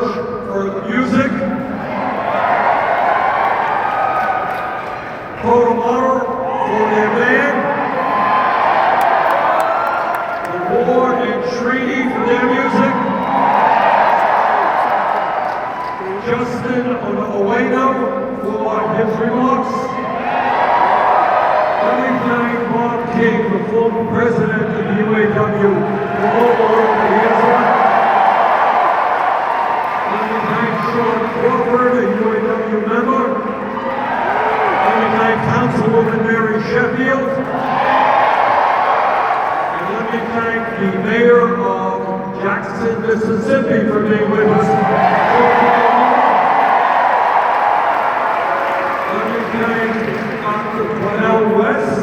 Church for music, Protomotor for their band, the War and Treaty for their music, Justin Oweno for his remarks. Let me thank Bob King, the former president of the UAW, for all the work that he has done. Let me thank Sean Crawford, a UAW member. Let me thank Councilwoman Mary Sheffield. And let me thank the mayor of Jackson, Mississippi for being with us. Let me thank Dr. Cornell West.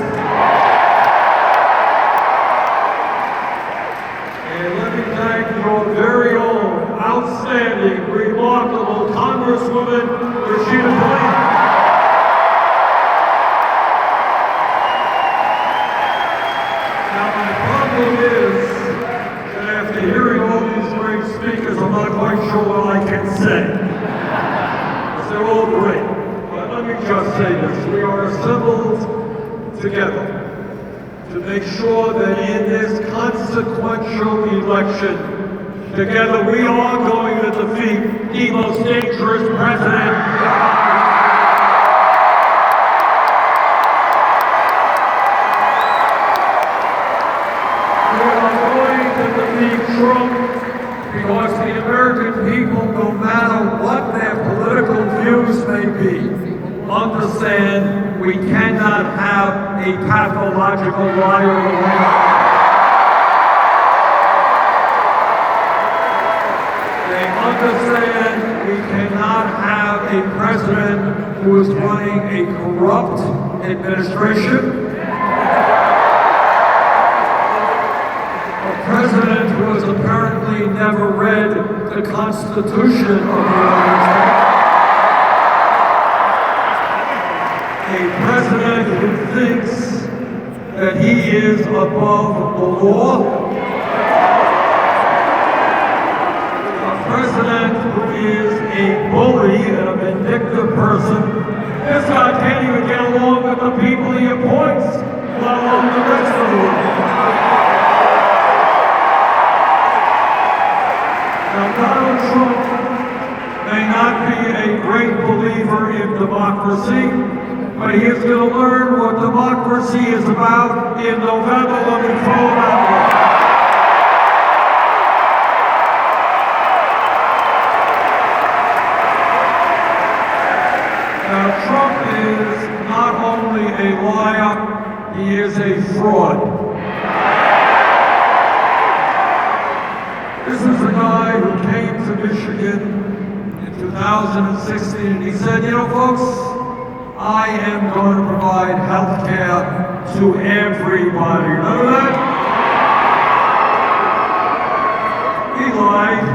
And let me thank your very own outstanding, remarkable Congresswoman, Rashida Tlaib. Now my problem is that after hearing all these great speakers, I'm not quite sure what I can say. Because they're all great. Let me just say this, we are assembled together to make sure that in this consequential election, together we are going to defeat the most dangerous president. We are going to defeat Trump because the American people, no matter what their political views may be, understand we cannot have a pathological liar in the White House. They understand we cannot have a president who is running a corrupt administration, a president who has apparently never read the Constitution of the United States, a president who thinks that he is above the law, a president who is a bully and a vindictive person. This guy can't even get along with the people he appoints, let alone the rest of the world. Now, Donald Trump may not be a great believer in democracy, but he is going to learn what democracy is about in November when we throw him out there. Now, Trump is not only a liar, he is a fraud. This is a guy who came to Michigan in 2016 and he said, you know, folks, I am going to provide health care to everybody. Remember that? He lied.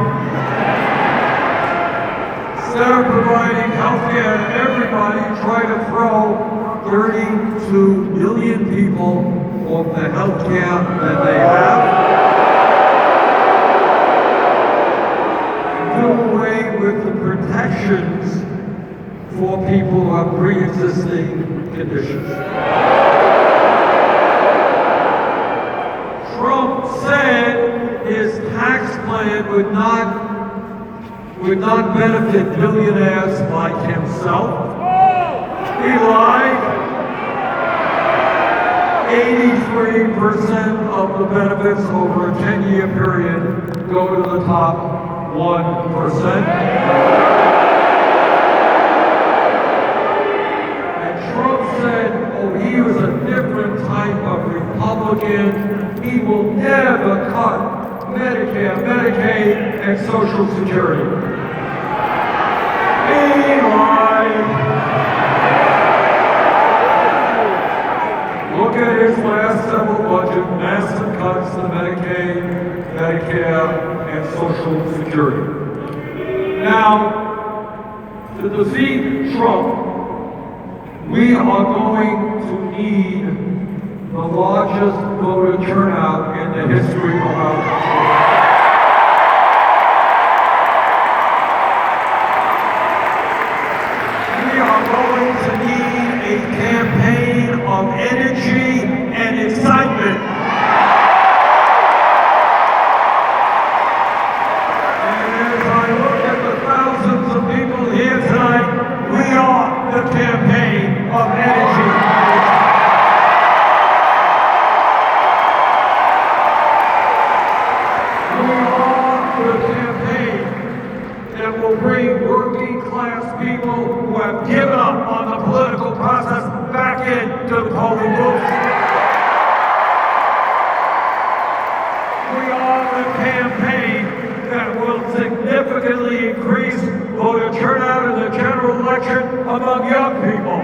Instead of providing health care to everybody, he tried to throw 32 million people off the health care that they have and do away with the protections for people who have pre-existing conditions. Trump said his tax plan would not benefit billionaires like himself. He lied. 83% of the benefits over a 10-year period go to the top 1%. He was a different type of Republican. He will never cut Medicare, Medicaid, and Social Security. He lied. Look at his last several budget, massive cuts to Medicaid, Medicare, and Social Security. Now, to defeat Trump, we are going to need the largest voter turnout in the history of our country. will bring working class people who have given up on the political process back into the polling booths. We are the campaign that will significantly increase voter turnout in the general election among young people.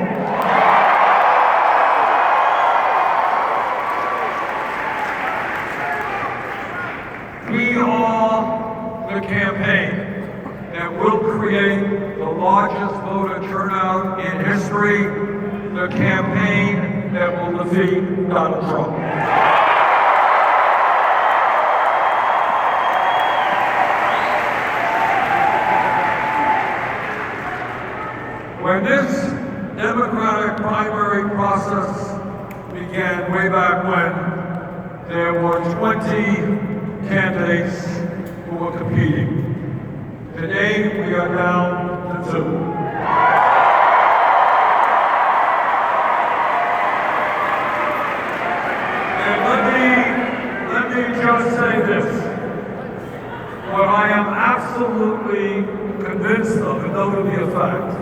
We are the campaign that will create the largest voter turnout in history, the campaign that will defeat Donald Trump. When this Democratic primary process began way back when, there were 20 candidates who were competing. Today, we are down to 2. And let me just say this. What I am absolutely convinced of, and know to be a fact,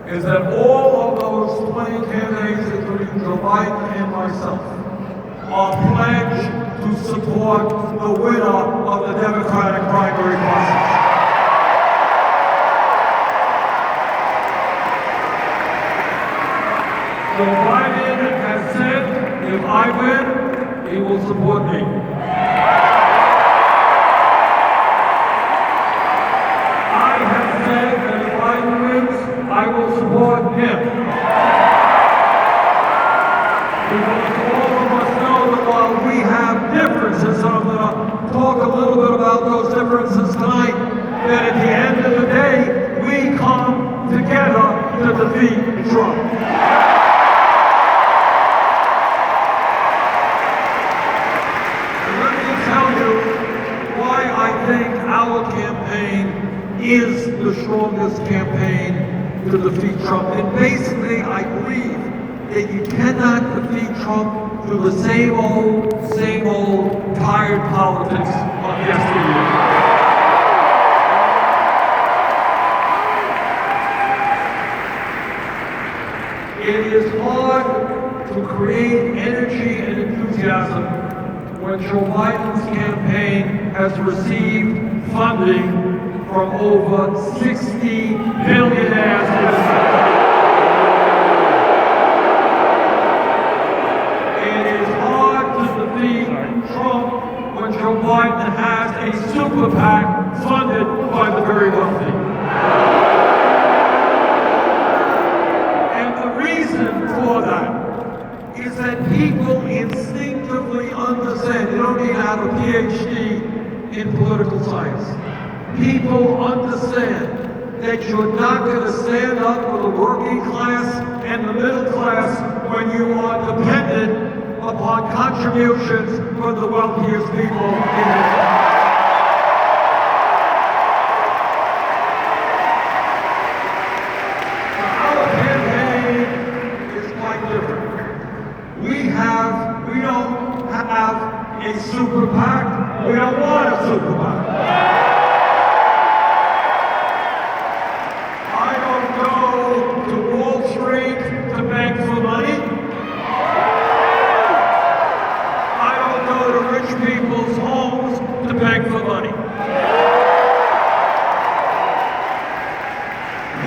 is that all of those 20 candidates, including Joe Biden and myself, are pledged to support the winner of the Democratic primary process. Joe Biden has said, if I win, he will support me. I have said that if Biden wins, I will support him. Because all of us know that while we have differences, I'm going to talk a little bit about those differences tonight, that at the end of the day, we come together to defeat Trump. And let me tell you why I think our campaign is the strongest campaign to defeat Trump. And basically, I believe that you cannot defeat Trump through the same old tired politics of yesteryear. It is hard to create energy and enthusiasm when Joe Biden's campaign has received funding from over 60 billionaires in the country. Trump when Joe Biden has a super PAC funded by the very wealthy. And the reason for that is that people instinctively understand, you don't need to have a PhD in political science. People understand that you're not going to stand up for the working class and the middle class when you are dependent upon contributions from the wealthiest people in this country. Our campaign is quite different. We don't have a super PAC. We don't want a super PAC. I don't go to Wall Street to beg for money. People's homes to beg for money.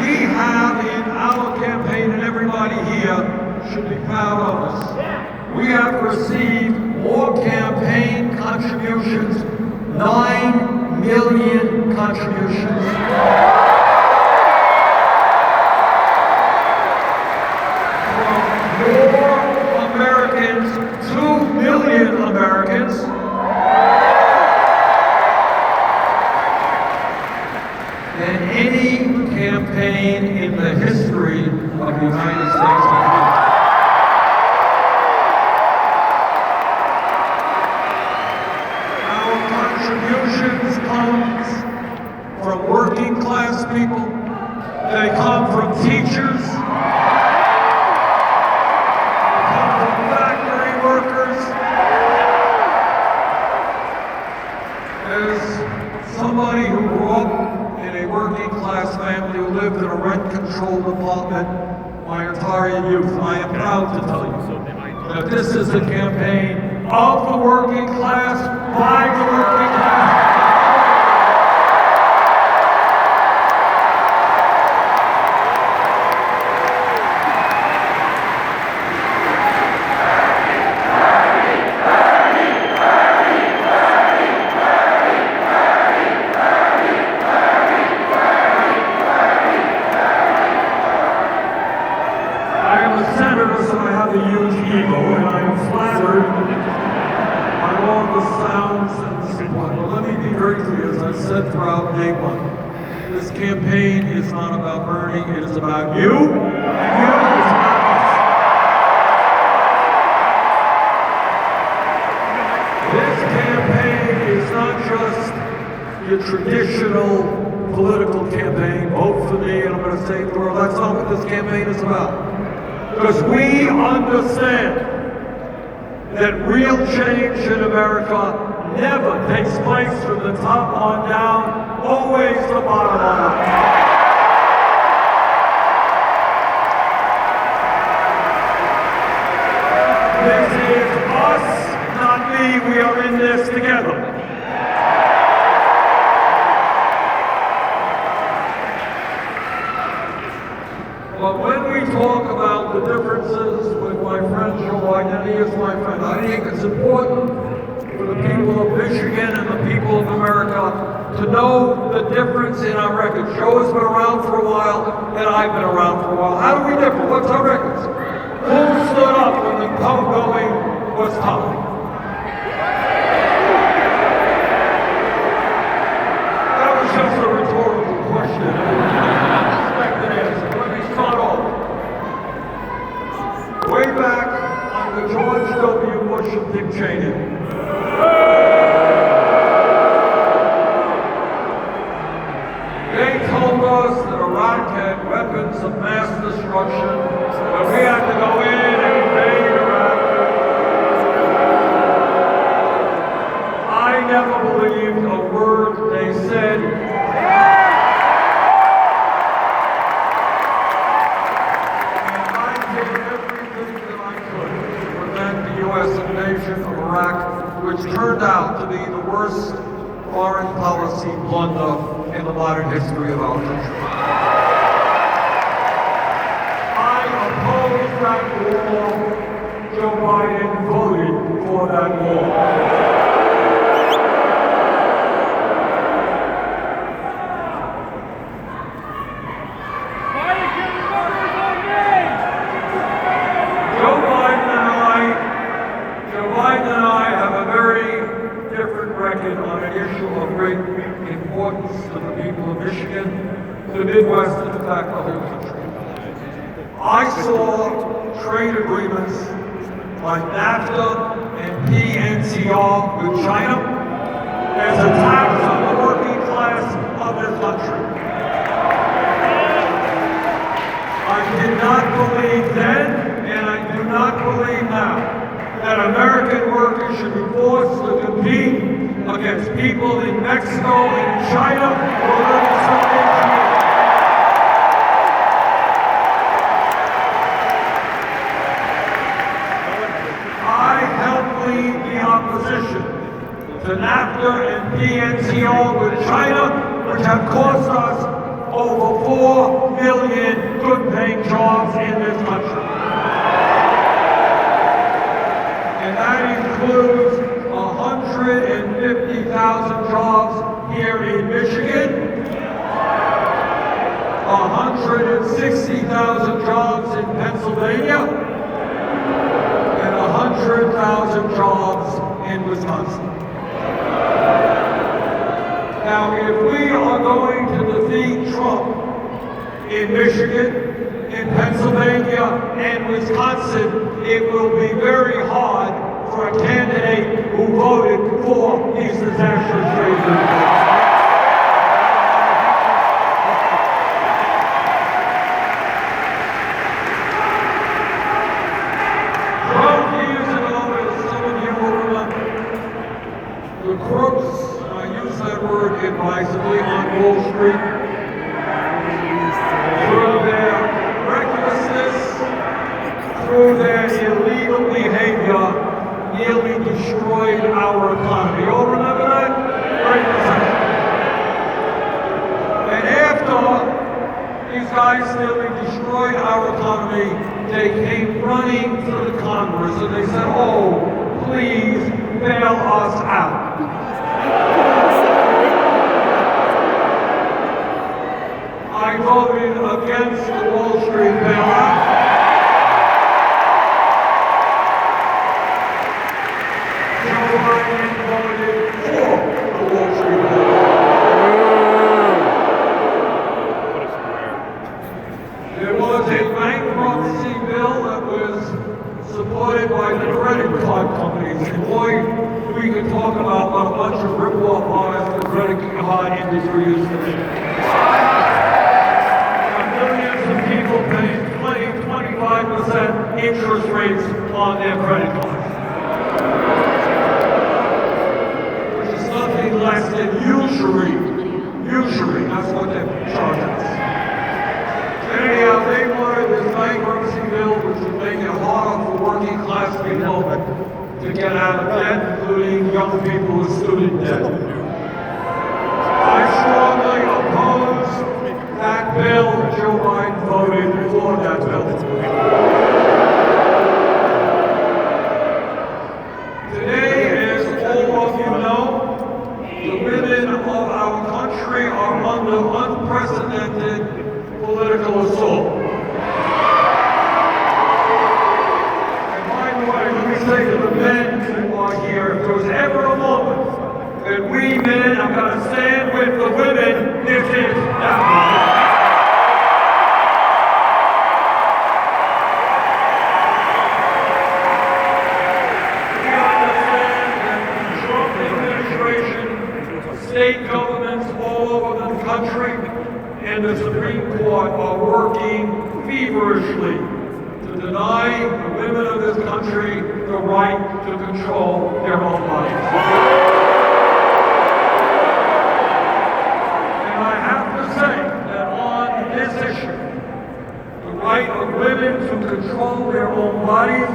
We have in our campaign, and everybody here should be proud of us, we have received more campaign contributions, 9 million contributions. From more Americans, 2 million Americans, than any campaign in the history of the United States of America. Our contributions come from working class people. They come from teachers. They come from factory workers. As somebody who grew up in a working a rent-controlled apartment my entire youth. I am proud to tell you that this is a campaign of the working class, by the working class. So I have a huge ego, and I am flattered by all the sounds and support. But let me be very clear, as I've said throughout day one, this campaign is not about Bernie, it is about you, and you, it's about us. This campaign is not just your traditional political campaign, vote for me, and I'm going to save the world. That's not what this campaign is about. Because we understand that real change in America never takes place from the top on down, always the bottom on up. This is us, not me. We are in this together. But when we talk about the differences with my friend Joe Biden, and he is my friend, I think it's important for the people of Michigan and the people of America to know the difference in our records. Joe has been around for a while, and I've been around for a while. How do we differ? What's our records? Who stood up when the pump going was tough? That was just a rhetorical question. Way back under George W. Bush and Dick Cheney. They told us that Iraq had weapons of mass destruction, that we had to go in and invade Iraq. I never believed a word they said. Invasion of Iraq, which turned out to be the worst foreign policy blunder in the modern history of our country. I opposed that war. Joe Biden voted for that war. On an issue of great importance to the people of Michigan, the Midwest, and in fact the whole country. I saw trade agreements like NAFTA and PNCR with China as attacks on the working class of this country. I did not believe then, and I do not believe now, that American workers should be forced to compete against people in Mexico and China or living salvation. I helped lead the opposition to NAFTA and PNCR with China, which have cost us over 4 million good-paying jobs in this country. And that includes 150,000 jobs here in Michigan, 160,000 jobs in Pennsylvania, and 100,000 jobs in Wisconsin. Now, if we are going to defeat Trump in Michigan, in Pennsylvania, and Wisconsin, it will be very hard for a candidate who voted for these disastrous trade agreements. 12 years ago, as some of you will remember, the crooks, and I use that word advisedly, on Wall Street after these guys nearly destroyed our economy, they came running to the Congress and they said, oh, please bail us out. I voted against the Wall Street bailout. Joe Biden voted for the Wall Street bailout. There was a bankruptcy bill that was supported by the credit card companies. And boy, we could talk about what a bunch of rip-off artists the credit card industry is today. Paying 20-25% interest rates on their credit cards, which is nothing less than usury. Usury, that's what they charge us. Anyhow, they wanted this bankruptcy bill, which would make it harder for working class people to get out of debt, including young people with student debt. I strongly oppose that bill. Joe Biden voted for that bill. Today, as all of you know, the women of our country are under unprecedented political assault. And by the way, let me say to the men who are here, if there was ever a moment that we men are going to stand with the women, this is that moment. State governments all over the country and the Supreme Court are working feverishly to deny the women of this country the right to control their own bodies. And I have to say that on this issue, the right of women to control their own bodies,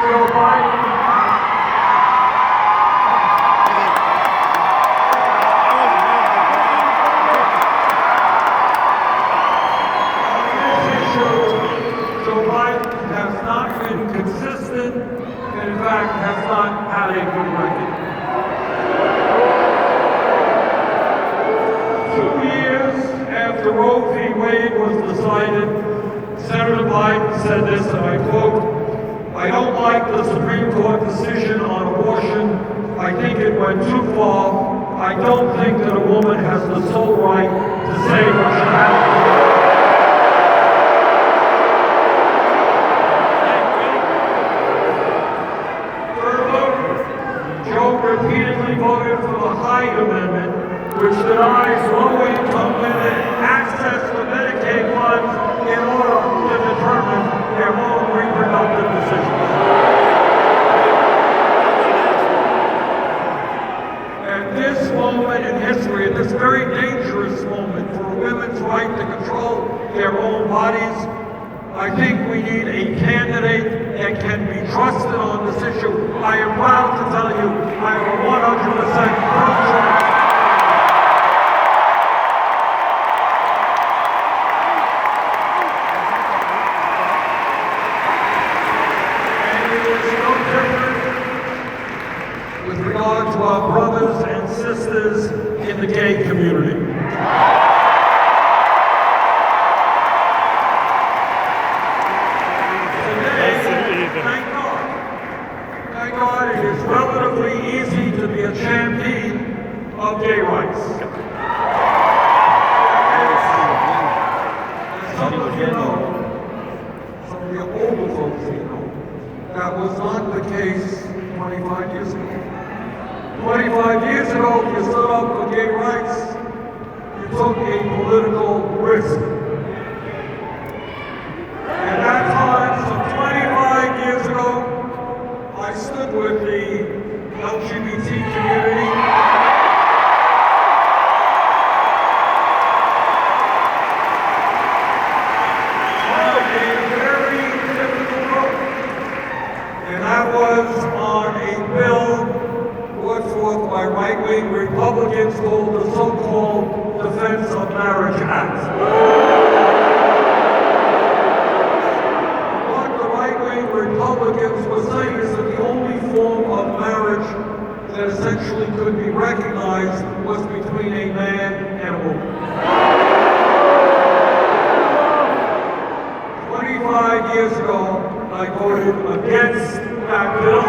Joe Biden consistent, and in fact has not had a good record. 2 years after Roe v. Wade was decided, Senator Biden said this, and I quote, "I don't like the Supreme Court decision on abortion. I think it went too far. I don't think that a woman has the sole right to say what she has to do." Repeatedly voted for the Hyde Amendment, which denies low-income women access to Medicaid funds in order to determine their own reproductive decisions. At this moment in history, at this very dangerous moment for women's right to control their own bodies, I think we need a candidate that can be trusted on this issue. I am proud to tell you, I am a 100% pro-choice. And it is no different with regard to our brothers and sisters in the gay community. Thank God it is relatively easy to be a champion of gay rights. As some of you know, some of the older folks you know, that was not the case 25 years ago. 25 years ago, if you stood up for gay rights, you took a political risk. At that time, some 25 years ago, I stood with the LGBT community. On a very difficult road. And that was on a bill brought forth by right-wing Republicans called the so-called Defense of Marriage Act. What the right-wing Republicans were saying is that the only form of marriage that essentially could be recognized was between a man and a woman. 25 years ago, I voted against that bill.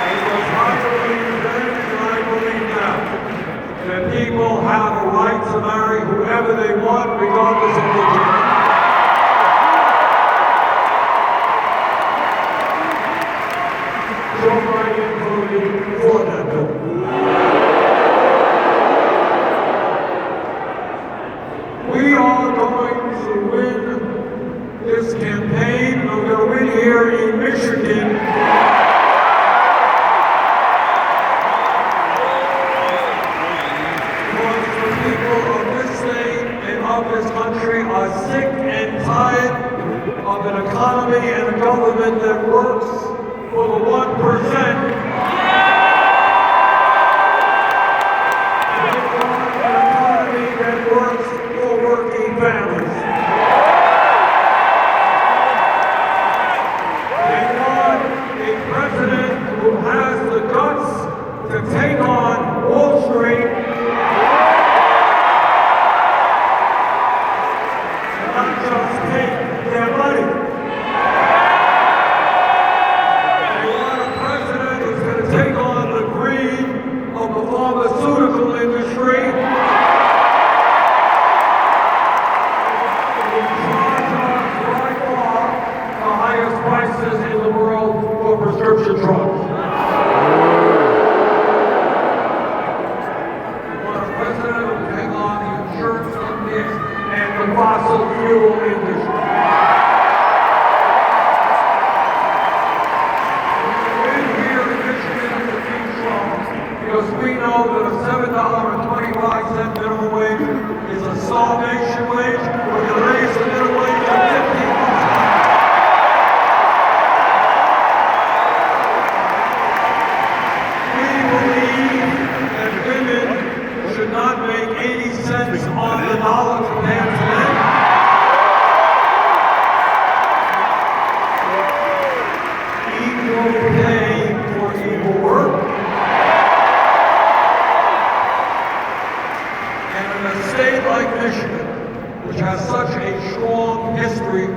Because I believe then and I believe now that people have a right to marry whoever they want, regardless of religion. So I am voting for that bill. We are going to win this campaign. We're going to win here in Michigan. Because the people of this state and of this country are sick and tired of an economy and a government that works for the 1%. Families. They want a president who has the guts to take on Wall Street and not just take their money. They want a president who's going to take on the greed of the pharmaceutical industry. Prices in the world for prescription drugs. We want a president who will take on the insurance companies and the fossil fuel industry. We're here in Michigan to defeat Trump because we know that a $7.25 minimum wage is a starvation wage. We're going to raise the minimum wage to $15. Should not make 80 cents on the dollar compared to men. Equal pay for equal work. And in a state like Michigan, which has such a strong history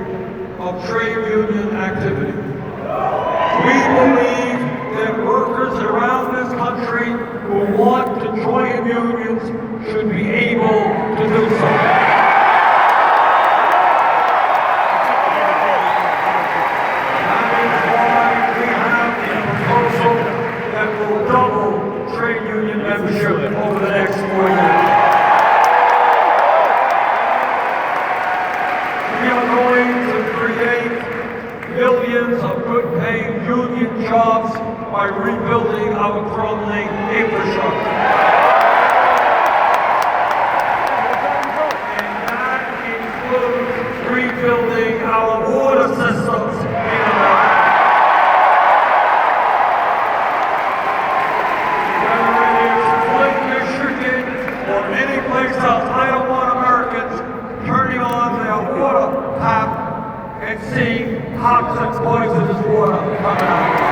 of trade union activity, we believe that workers around this country who want to join unions should be able to do so. That is why we have a proposal that will double trade union membership over the next 4 years. We are going to create millions of good-paying union jobs by rebuilding our crumbling infrastructure. And that includes rebuilding our water systems in America. Whether it is Flint, Michigan, or any place else, I don't want Americans turning on their water tap and seeing toxic, poisonous water coming out.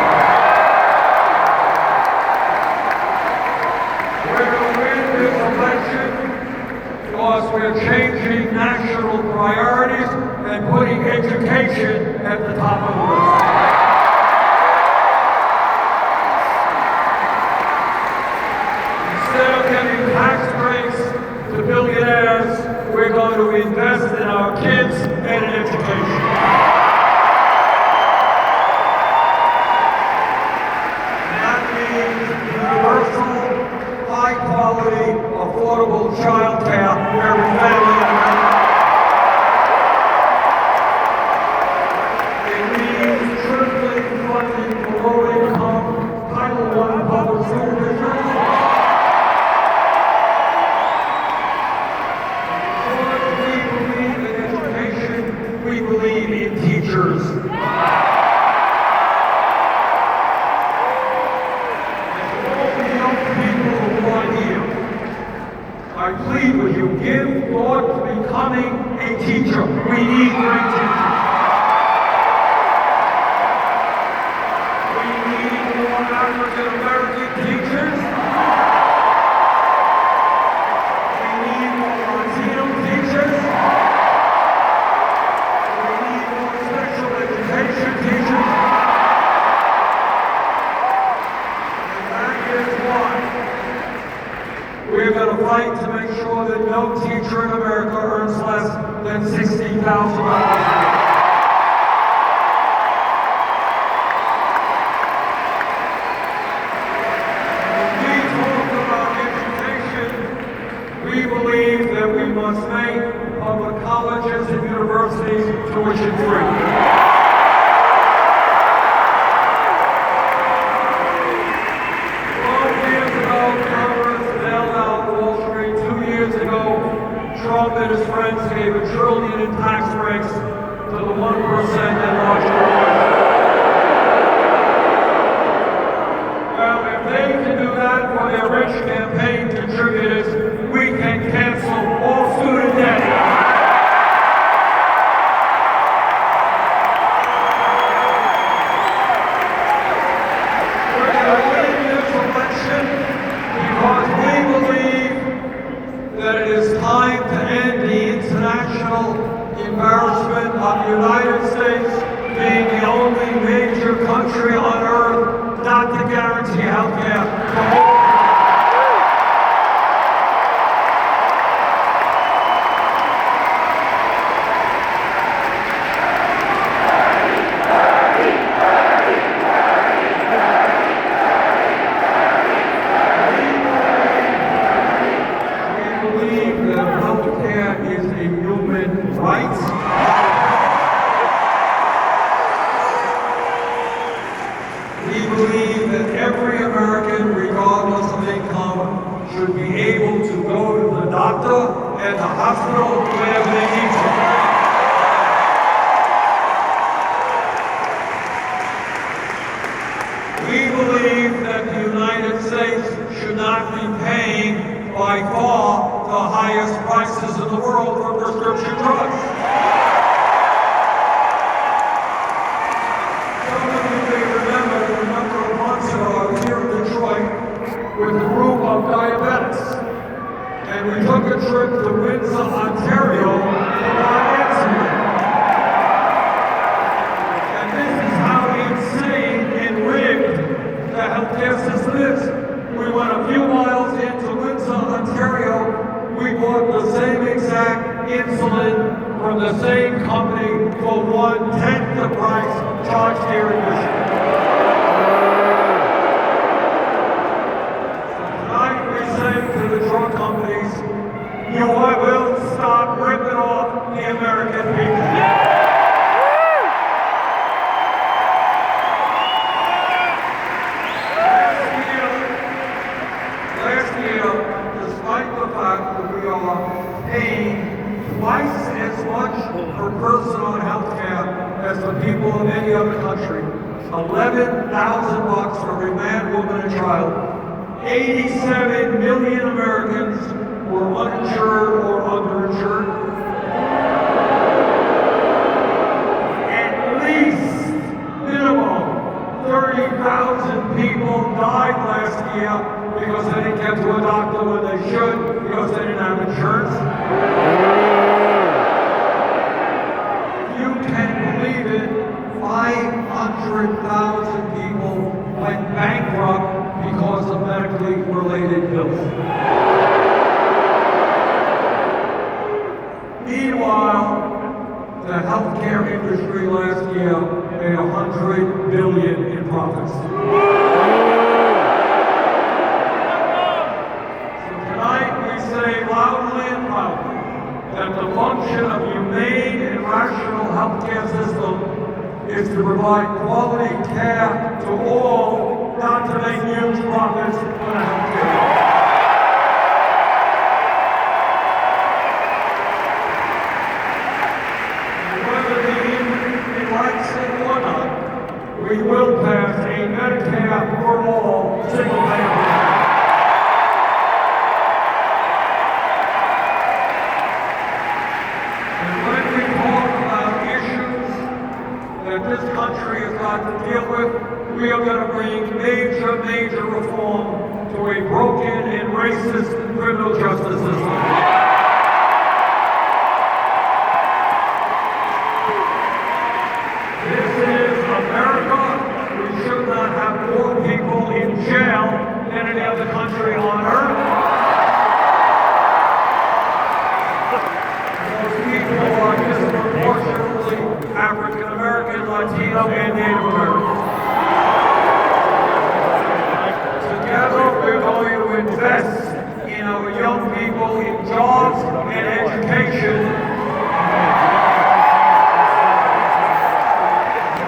Because we're changing national priorities and putting education at the top of the list. Instead of giving tax breaks to billionaires, we're going to invest in our kids and in education. And that means universal, high-quality, affordable child care for every family in America. It means tripling funding for low-income Title I public school districts. Because we believe in education, we believe in I plead with you, give thought to becoming a teacher. We need great teachers. We need more African American teachers. We need more Latino teachers. We need more special education teachers. And that is why we're going to fight to make sure that no teacher in America earns less than $60,000 a year. We believe that we must make public colleges and universities tuition free. 12 years ago, Congress bailed out Wall Street. 2 years ago, Trump and his friends gave $1 trillion in tax breaks to the 1% and large corporations. Well, if they can do that for their rich campaign contributors, we can cancel all student debt. We're going to win this election because we believe that it is time to end the international embarrassment of the United States being the only major country on earth not to guarantee health care for all. We believe that every American, regardless of income, should be able to go to the doctor and the hospital whenever they need to. We believe that the United States should not be paying by far the highest prices in the world for prescription drugs. With a group of diabetics, and we took a trip to Windsor, Ontario for our insulin. And this is how insane and rigged the healthcare system is. We went a few miles into Windsor, Ontario. We bought the same exact insulin from the same company for 1/10 the price charged here in Michigan. To the drug companies, you will stop ripping off the American people. Last year, despite the fact that we are paying twice as much per person on health care as the people of any other country, $11,000 for every man, woman, and child, 87 million Americans were uninsured or underinsured. At least, minimum, 30,000 people died last year because they didn't get to a doctor when they should, because they didn't have insurance. If you can believe it, 500,000 people went bankrupt because of medically related bills. Meanwhile, the healthcare industry last year made $100 billion in profits. So tonight we say loudly and proudly that the function of a humane and rational healthcare system is to provide quality care to all, not to make huge profits for the healthcare. Whether the union likes it or not, we will pass a Medicare for all single-payer plan. racist criminal justice system. This is America. We should not have more people in jail than any other country on earth. Those people are disproportionately African American, Latino, and Native Americans. Together, we're going to invest in our young people in jobs and education.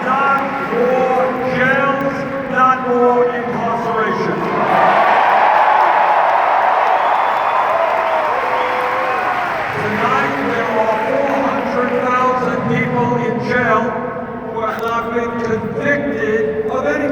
Not more jails, not more incarceration. Tonight, there are 400,000 people in jail who have not been convicted of anything.